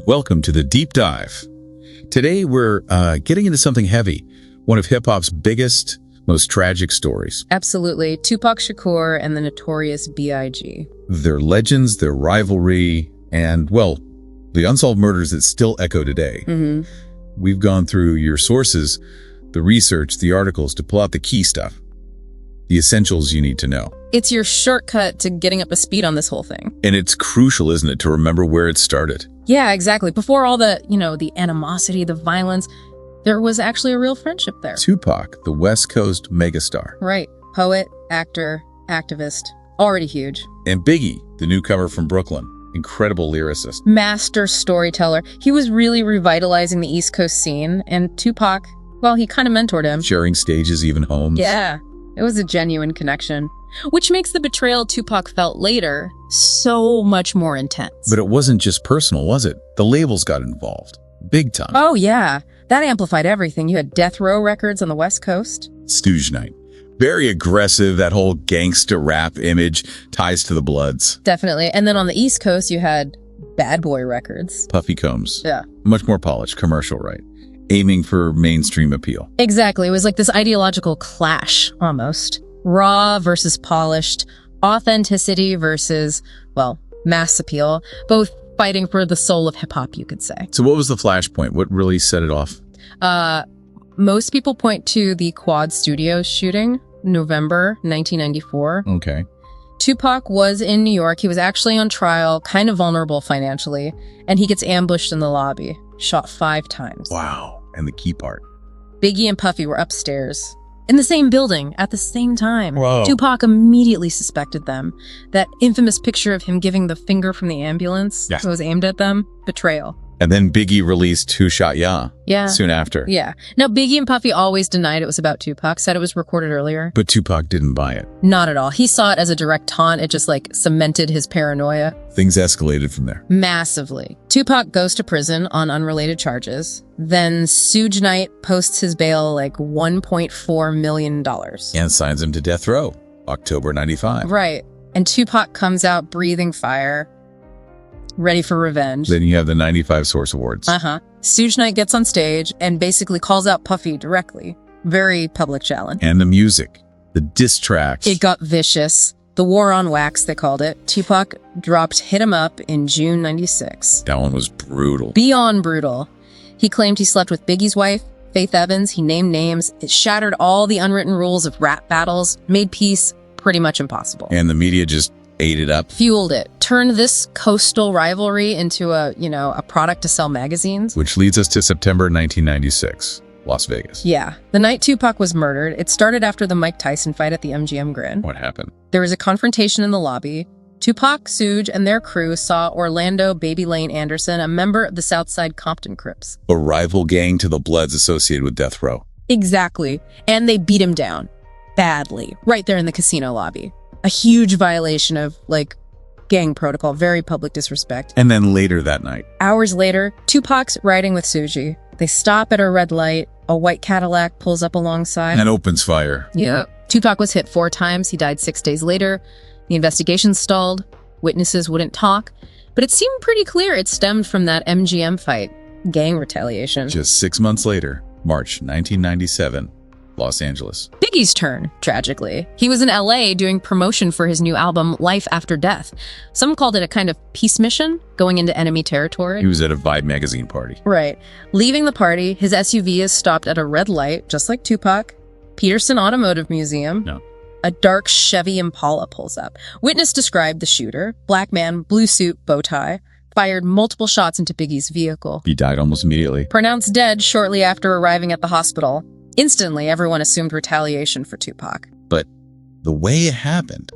Welcome to the Deep Dive. Today we're getting into something heavy, one of hip-hop's biggest, most tragic stories. Absolutely. Tupac Shakur and the Notorious B.I.G. Their legends, their rivalry, and, well, the unsolved murders that still echo today. Mm-hmm. We've gone through your sources, the research, the articles to pull out the key stuff, the essentials you need to know. It's your shortcut to getting up to speed on this whole thing. And it's crucial, isn't it, to remember where it started? Yeah, exactly. Before all the, the animosity, the violence, there was actually a real friendship there. Tupac, the West Coast megastar. Right. Poet, actor, activist, already huge. And Biggie, the newcomer from Brooklyn, incredible lyricist. Master storyteller. He was really revitalizing the East Coast scene, and Tupac, well, he kind of mentored him. Sharing stages, even homes. Yeah, it was a genuine connection. Which makes the betrayal Tupac felt later so much more intense. But it wasn't just personal, was it? The labels got involved. Big time. Oh, yeah. That amplified everything. You had Death Row Records on the West Coast. Stooge Night. Very aggressive, that whole gangster rap image, ties to the Bloods. Definitely. And then on the East Coast, you had Bad Boy Records. Puffy Combs. Yeah. Much more polished, commercial, right? Aiming for mainstream appeal. Exactly. It was like this ideological clash, almost. Raw versus polished, authenticity versus, well, mass appeal, both fighting for the soul of hip-hop, you could say. So what was the flashpoint? What really set it off? Most people point to the Quad Studios shooting, November 1994. Okay. Tupac was in New York. He was actually on trial, kind of vulnerable financially, and he gets ambushed in the lobby, shot 5 times. Wow. And the key part. Biggie and Puffy were upstairs in the same building at the same time. Whoa. Tupac immediately suspected them. That infamous picture of him giving the finger from the ambulance that was aimed at them, betrayal. And then Biggie released Who Shot Ya soon after. Yeah. Now, Biggie and Puffy always denied it was about Tupac, said it was recorded earlier. But Tupac didn't buy it. Not at all. He saw it as a direct taunt. It just cemented his paranoia. Things escalated from there. Massively. Tupac goes to prison on unrelated charges. Then Suge Knight posts his bail $1.4 million. And signs him to death row, October 95. Right. And Tupac comes out breathing fire, ready for revenge. Then you have the 95 Source Awards. Suge Knight gets on stage and basically calls out Puffy directly. Very public challenge. And the music, the diss tracks. It got vicious. The War on Wax, they called it. Tupac dropped Hit 'Em Up in June 96. That one was brutal. Beyond brutal. He claimed he slept with Biggie's wife, Faith Evans. He named names. It shattered all the unwritten rules of rap battles, made peace pretty much impossible. And the media just ate it up. Fueled it. Turned this coastal rivalry into a product to sell magazines. Which leads us to September 1996, Las Vegas. Yeah. The night Tupac was murdered, it started after the Mike Tyson fight at the MGM Grand. What happened? There was a confrontation in the lobby. Tupac, Suge, and their crew saw Orlando Baby Lane Anderson, a member of the Southside Compton Crips. A rival gang to the Bloods associated with death row. Exactly. And they beat him down. Badly. Right there in the casino lobby. A huge violation of, gang protocol. Very public disrespect. And then later that night. Hours later, Tupac's riding with Suji. They stop at a red light. A white Cadillac pulls up alongside. And opens fire. Yeah. Tupac was hit 4 times. He died 6 days later. The investigation stalled. Witnesses wouldn't talk. But it seemed pretty clear it stemmed from that MGM fight. Gang retaliation. Just 6 months later, March 1997, Los Angeles. Biggie's turn, tragically. He was in LA doing promotion for his new album, Life After Death. Some called it a kind of peace mission, going into enemy territory. He was at a Vibe magazine party. Right. Leaving the party, his SUV is stopped at a red light, just like Tupac. Peterson Automotive Museum. No. A dark Chevy Impala pulls up. Witness described the shooter, black man, blue suit, bow tie, fired multiple shots into Biggie's vehicle. He died almost immediately. Pronounced dead shortly after arriving at the hospital. Instantly, everyone assumed retaliation for Tupac. But the way it happened,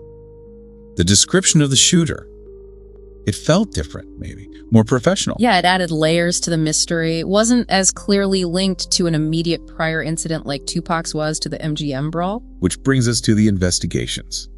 the description of the shooter, it felt different, maybe. More professional. Yeah, it added layers to the mystery. It wasn't as clearly linked to an immediate prior incident like Tupac's was to the MGM brawl. Which brings us to the investigations.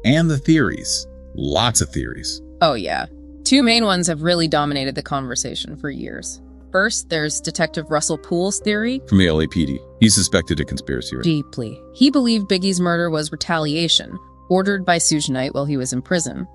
And the theories. Lots of theories. Oh, yeah. 2 main ones have really dominated the conversation for years. First, there's Detective Russell Poole's theory. From the LAPD. He suspected a conspiracy, right? Deeply. He believed Biggie's murder was retaliation, ordered by Suge Knight while he was in prison.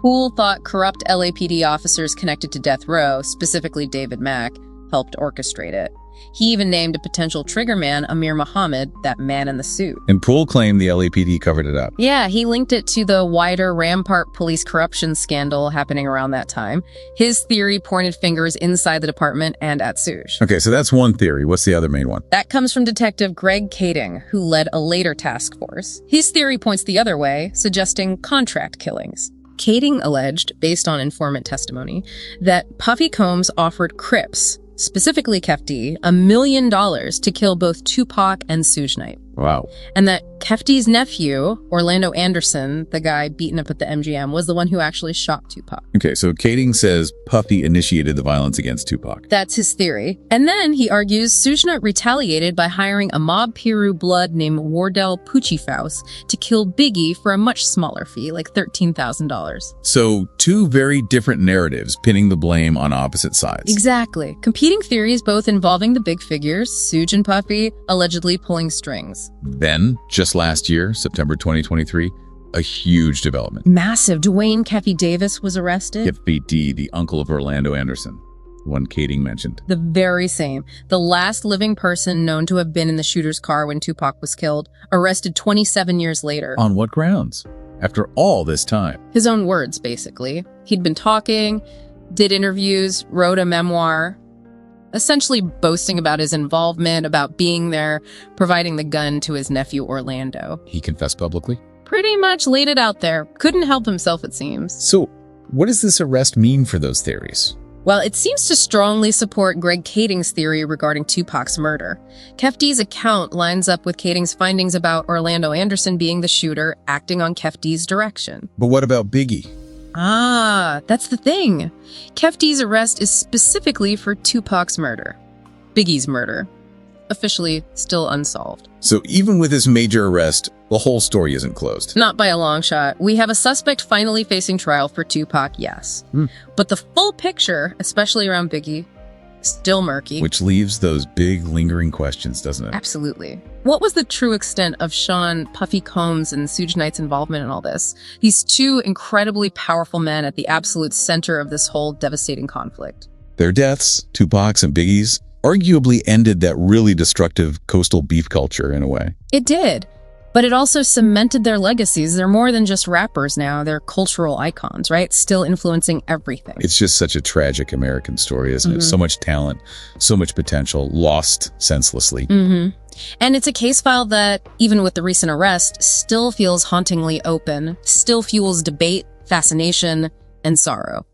Poole thought corrupt LAPD officers connected to death row, specifically David Mack, helped orchestrate it. He even named a potential triggerman Amir Muhammad, that man in the suit. And Poole claimed the LAPD covered it up. Yeah, he linked it to the wider Rampart police corruption scandal happening around that time. His theory pointed fingers inside the department and at Suge. Okay, so that's one theory. What's the other main one? That comes from Detective Greg Kading, who led a later task force. His theory points the other way, suggesting contract killings. Kading alleged, based on informant testimony, that Puffy Combs offered Crips, specifically Kef D, $1 million to kill both Tupac and Suge Knight. Wow. And that Kef D's nephew, Orlando Anderson, the guy beaten up at the MGM, was the one who actually shot Tupac. Okay, so Kading says Puffy initiated the violence against Tupac. That's his theory. And then he argues Suge Knight retaliated by hiring a mob Piru blood named Wardell Puccifaus to kill Biggie for a much smaller fee, like $13,000. So two very different narratives pinning the blame on opposite sides. Exactly. Competing theories both involving the big figures, Suge and Puffy, allegedly pulling strings. Then, just last year, September 2023, a huge development. Massive. Dwayne Keffy Davis was arrested. Kef D, the uncle of Orlando Anderson, one Kading mentioned. The very same. The last living person known to have been in the shooter's car when Tupac was killed, arrested 27 years later. On what grounds? After all this time. His own words, basically. He'd been talking, did interviews, wrote a memoir, essentially boasting about his involvement, about being there, providing the gun to his nephew Orlando. He confessed publicly? Pretty much laid it out there. Couldn't help himself, it seems. So, what does this arrest mean for those theories? Well, it seems to strongly support Greg Kading's theory regarding Tupac's murder. Kef D's account lines up with Kading's findings about Orlando Anderson being the shooter, acting on Kef D's direction. But what about Biggie? Ah, that's the thing. Kef D's arrest is specifically for Tupac's murder. Biggie's murder. Officially still unsolved. So even with this major arrest, the whole story isn't closed. Not by a long shot. We have a suspect finally facing trial for Tupac, yes. But the full picture, especially around Biggie, still murky. Which leaves those big lingering questions, doesn't it? Absolutely. What was the true extent of Sean Puffy Combs and Suge Knight's involvement in all this? These two incredibly powerful men at the absolute center of this whole devastating conflict. Their deaths, Tupac's and Biggie's, arguably ended that really destructive coastal beef culture in a way. It did. But it also cemented their legacies. They're more than just rappers now. They're cultural icons, right? Still influencing everything. It's just such a tragic American story, isn't it? So much talent, so much potential, lost senselessly. And it's a case file that, even with the recent arrest, still feels hauntingly open, still fuels debate, fascination, and sorrow.